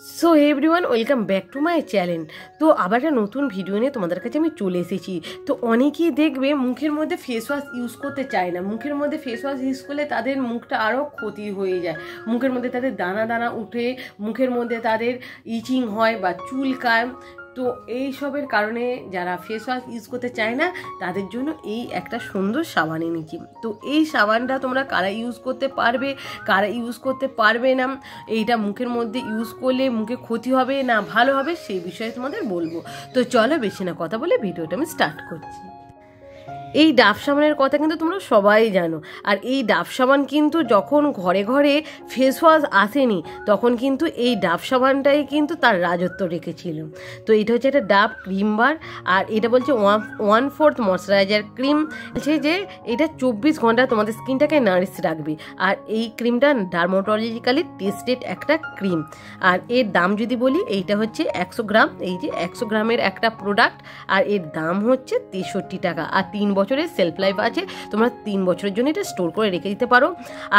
So everyone welcome back to my channel. তো আবার একটা নতুন ভিডিও নিয়ে তোমাদের কাছে আমি চলে এসেছি। তো অনেকেই দেখবে মুখের মধ্যে ফেস ওয়াশ ইউজ করতে চায় না, মুখের মধ্যে ফেস ওয়াশ ইউজ করলে তাদের মুখটা আরও ক্ষতি হয়ে যায়, মুখের মধ্যে তাদের দানা দানা উঠে, মুখের মধ্যে তাদের ইচিং হয় বা চুলকায়। তো এই সবের কারণে যারা ফেস ওয়াশ ইউজ করতে চায় না তাদের জন্য এই একটা সুন্দর সাবান এনেছি। তো এই সাবানটা তোমরা কারা ইউজ করতে পারবে, কারা ইউজ করতে পারবে না, এইটা মুখের মধ্যে ইউজ করলে মুখে ক্ষতি হবে না ভালো হবে সেই বিষয়ে তোমাদের বলবো। তো চলো বেশি না কথা বলে ভিডিওটা আমি স্টার্ট করছি। এই ডাভ সাবানের কথা কিন্তু তোমরা সবাই জানো, আর এই ডাভ সাবান কিন্তু যখন ঘরে ঘরে ফেস ওয়াশ আসেনি তখন কিন্তু এই ডাভ সাবানটাই কিন্তু তার রাজত্ব রেখেছিল। তো এটা হচ্ছে একটা ডাভ ক্রিম বার, আর এটা বলছে 1/4 ময়শ্চারাইজার ক্রিম, বলছে যে এটা 24 ঘন্টা তোমাদের স্কিনটাকে নারিশ রাখবে। আর এই ক্রিমটা ডার্মাটোলজিক্যালি টেস্টেড একটা ক্রিম। আর এর দাম যদি বলি, এইটা হচ্ছে 100 গ্রাম, এই যে 100 গ্রামের একটা প্রোডাক্ট, আর এর দাম হচ্ছে 63 টাকা। আর 3 বছরের সেলফ লাইফ আছে, তোমরা 3 বছরের জন্য এটা স্টোর করে রেখে দিতে পারো।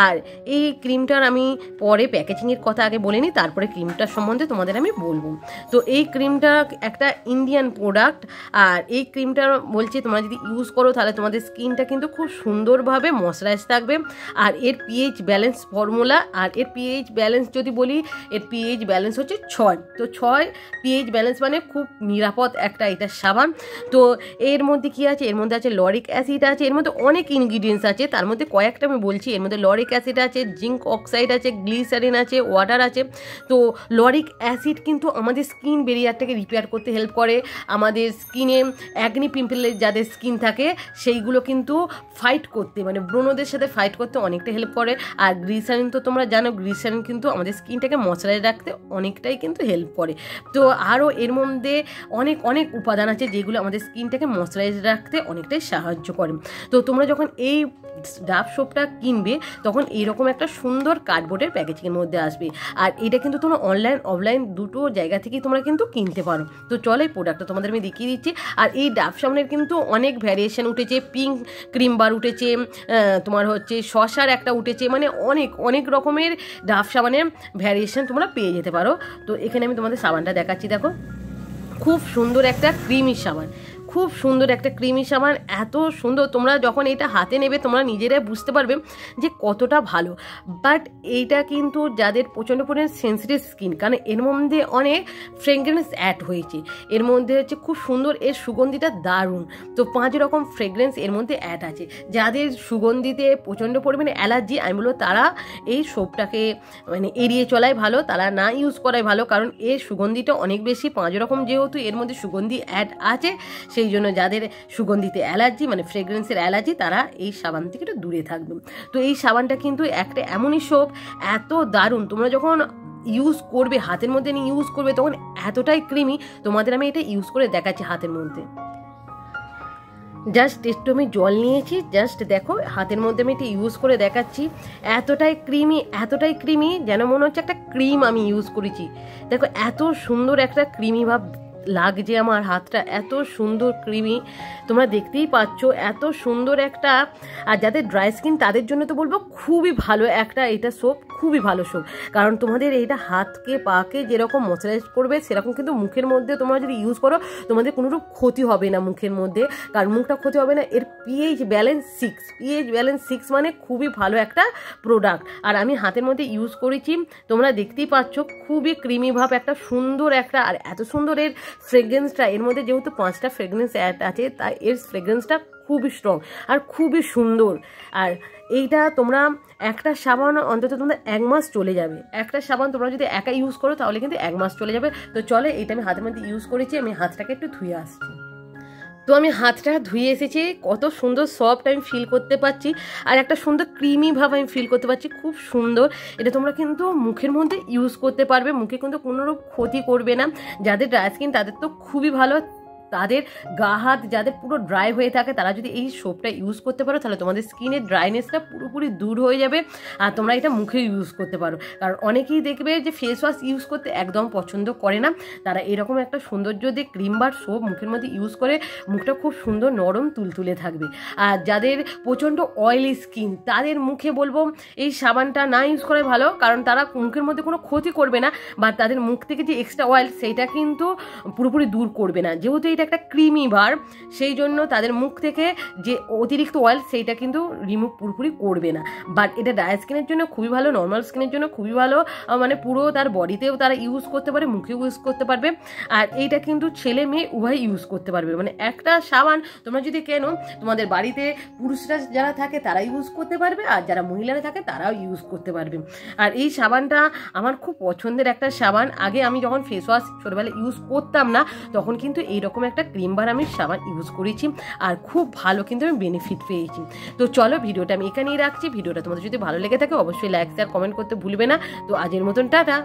আর এই ক্রিমটার আমি পরে প্যাকেজিংয়ের কথা আগে বলে নিই, তারপরে ক্রিমটার সম্বন্ধে তোমাদের আমি বলবো। তো এই ক্রিমটা একটা ইন্ডিয়ান প্রোডাক্ট, আর এই ক্রিমটা বলছে তোমরা যদি ইউজ করো তাহলে তোমাদের স্কিনটা কিন্তু খুব সুন্দরভাবে ময়শ্চারাইজ থাকবে। আর এর পিএইচ ব্যালেন্স ফর্মুলা, আর এর পিএইচ ব্যালেন্স যদি বলি, এর পিএইচ ব্যালেন্স হচ্ছে 6। তো 6 পিএইচ ব্যালেন্স মানে খুব নিরাপদ একটা এটা সাবান। তো এর মধ্যে কি আছে, এর মধ্যে আছে লরিক অ্যাসিড আছে, এর মধ্যে অনেক ইনগ্রিডিয়েন্টস আছে, তার মধ্যে কয়েকটা আমি বলছি। এর মধ্যে লরিক অ্যাসিড আছে, জিঙ্ক অক্সাইড আছে, গ্লিসারিন আছে, ওয়াটার আছে। তো লরিক অ্যাসিড কিন্তু আমাদের স্কিন ব্যারিয়ারটাকে রিপেয়ার করতে হেল্প করে, আমাদের স্কিনে অ্যাগনি পিম্পলের যাদের স্কিন থাকে সেইগুলো কিন্তু ফাইট করতে, মানে ব্রণদের সাথে ফাইট করতে অনেকটা হেল্প করে। আর গ্লিসারিন তো তোমরা জানো, গ্লিসারিন কিন্তু আমাদের স্কিনটাকে ময়শ্চারাইজ রাখতে অনেকটাই কিন্তু হেল্প করে। তো আরও এর মধ্যে অনেক অনেক উপাদান আছে যেগুলো আমাদের স্কিনটাকে ময়শ্চারাইজ রাখতে অনেকটাই সাহায্য করে। তো তোমরা যখন এই ডাভ সোপটা কিনবে তখন এইরকম একটা সুন্দর কার্ডবোর্ডের প্যাকেজিংয়ের মধ্যে আসবে। আর এটা কিন্তু তোমরা অনলাইন অফলাইন দুটো জায়গা থেকেই তোমরা কিন্তু কিনতে পারো। তো চলো এই প্রোডাক্টটা তোমাদের আমি দেখিয়ে দিচ্ছি। আর এই ডাভ সাবানের কিন্তু অনেক ভ্যারিয়েশন উঠেছে, পিঙ্ক ক্রিম বার উঠেছে, তোমার হচ্ছে শসার একটা উঠেছে, মানে অনেক অনেক রকমের ডাভ সাবানের ভ্যারিয়েশন তোমরা পেয়ে যেতে পারো। তো এখানে আমি তোমাদের সাবানটা দেখাচ্ছি, দেখো খুব সুন্দর একটা ক্রিমি সাবান, খুব সুন্দর একটা ক্রিমি সাবান, এত সুন্দর। তোমরা যখন এটা হাতে নেবে তোমরা নিজেরাই বুঝতে পারবে যে কতটা ভালো। বাট এইটা কিন্তু যাদের প্রচণ্ড পরিমাণে সেন্সিটিভ স্কিন, কারণ এর মধ্যে অনেক ফ্রেগরেন্স অ্যাড হয়েছে, এর মধ্যে হচ্ছে খুব সুন্দর, এর সুগন্ধিটা দারুণ। তো 5 রকম ফ্রেগরেন্স এর মধ্যে অ্যাড আছে। যাদের সুগন্ধিতে প্রচণ্ড পরিমাণে অ্যালার্জি, আমি বলবো তারা এই সোপটাকে মানে এড়িয়ে চলাই ভালো, তারা না ইউজ করাই ভালো, কারণ এর সুগন্ধিটা অনেক বেশি। 5 রকম যেহেতু এর মধ্যে সুগন্ধি অ্যাড আছে, সেই জন্য যাদের সুগন্ধিতে অ্যালার্জি মানে ফ্রেগরেন্সের অ্যালার্জি তারা এই সাবান থেকে একটু দূরে থাকবে। তো এই সাবানটা কিন্তু একটা এমনই সোপ, এত দারুণ, তোমরা যখন ইউজ করবে হাতের মধ্যে নিয়ে ইউজ করবে তখন এতটাই ক্রিমি। তোমাদের আমি এটা ইউজ করে দেখাচ্ছি হাতের মধ্যে। জাস্ট একটু আমি জল নিয়েছি, জাস্ট দেখো হাতের মধ্যে আমি এটা ইউজ করে দেখাচ্ছি। এতটাই ক্রিমি, এতটাই ক্রিমি যেন মনে হচ্ছে একটা ক্রিম আমি ইউজ করেছি। দেখো এত সুন্দর একটা ক্রিমি ভাব লাগছে আমার হাতটা, এত সুন্দর ক্রিমি, তোমরা দেখতেই পাচ্ছ এত সুন্দর একটা। আর যাদের ড্রাই স্কিন তাদের জন্য তো বলবো খুবই ভালো একটা এটা সোপ, খুবই ভালো সোপ, কারণ তোমাদের এইটা হাতকে পাকে যেরকম ময়শ্চারাইজ করবে সেরকম কিন্তু মুখের মধ্যে তোমরা যদি ইউজ করো তোমাদের কোনোরূপ ক্ষতি হবে না মুখের মধ্যে, কারণ মুখটা ক্ষতি হবে না। এর পিএইচ ব্যালেন্স 6, পিএইচ ব্যালেন্স 6 মানে খুবই ভালো একটা প্রোডাক্ট। আর আমি হাতের মধ্যে ইউজ করেছি, তোমরা দেখতেই পাচ্ছ খুবই ক্রিমি ভাব, একটা সুন্দর একটা। আর এত সুন্দর এর ফ্রেগরেন্সটা, এর মধ্যে যেহেতু 5টা ফ্রেগরেন্স অ্যাড আছে তাই এর ফ্রেগরেন্সটা খুবই স্ট্রং আর খুবই সুন্দর। আর এইটা তোমরা একটা সাবান অন্তত তোমরা 1 মাস চলে যাবে, একটা সাবান তোমরা যদি একা ইউজ করো তাহলে কিন্তু 1 মাস চলে যাবে। তো চলে এইটা আমি হাতের মধ্যে ইউজ করেছি, আমি হাতটাকে একটু ধুয়ে আসছি। তো আমি হাতটা ধুয়ে এসেছি, কত সুন্দর সফট আমি ফিল করতে পারছি, আর একটা সুন্দর ক্রিমি ভাব আমি ফিল করতে পারছি, খুব সুন্দর। এটা তোমরা কিন্তু মুখের মধ্যে ইউজ করতে পারবে, মুখে কিন্তু কোনোরূপ ক্ষতি করবে না। যাদের ড্রাই স্কিন তাদের তো খুবই ভালো, তাদের গা হাত যাদের পুরো ড্রাই হয়ে থাকে তারা যদি এই সোপটা ইউজ করতে পারো তাহলে তোমাদের স্কিনের ড্রাইনেসটা পুরোপুরি দূর হয়ে যাবে। আর তোমরা এটা মুখে ইউজ করতে পারো, কারণ অনেকেই দেখবে যে ফেস ওয়াশ ইউজ করতে একদম পছন্দ করে না, তারা এরকম একটা সৌন্দর্য দিয়ে ক্রিম বা সোপ মুখের মধ্যে ইউজ করে মুখটা খুব সুন্দর নরম তুলতুলে থাকবে। আর যাদের প্রচণ্ড অয়েলি স্কিন তাদের মুখে বলবো এই সাবানটা না ইউজ করাই ভালো, কারণ তারা মুখের মধ্যে কোনো ক্ষতি করবে না বা তাদের মুখ থেকে যে এক্সট্রা অয়েল সেইটা কিন্তু পুরোপুরি দূর করবে না। যেহেতু এটা একটা ক্রিমি বার, সেই জন্য তাদের মুখ থেকে যে অতিরিক্ত অয়েল সেইটা কিন্তু রিমুভ পুরোপুরি করবে না। বাট এটা ড্রাই স্কিনের জন্য খুবই ভালো, নর্মাল স্কিনের জন্য খুবই ভালো, মানে পুরো তার বডিতেও তারা ইউজ করতে পারে, মুখেও ইউজ করতে পারবে। আর এইটা কিন্তু ছেলে মেয়ে উভয় ইউজ করতে পারবে। মানে একটা সাবান তোমরা যদি কেনো, তোমাদের বাড়িতে পুরুষরা যারা থাকে তারা ইউজ করতে পারবে, আর যারা মহিলারা থাকে তারাও ইউজ করতে পারবে। আর এই সাবানটা আমার খুব পছন্দের একটা সাবান। আগে আমি যখন ফেস ওয়াশ ছোটবেলায় ইউজ করতাম না, তখন কিন্তু এইরকম একটা ক্রিম বার আমি সাবান ইউজ করেছি, আর খুব ভালো কিন্তু আমি বেনিফিট পেয়েছি। তো চলো ভিডিওটা আমি এখানেই রাখছি। ভিডিওটা তোমাদের যদি ভালো লেগে থাকে অবশ্যই লাইক শেয়ার কমেন্ট করতে ভুলবে না। তো আজের মতন টাটা।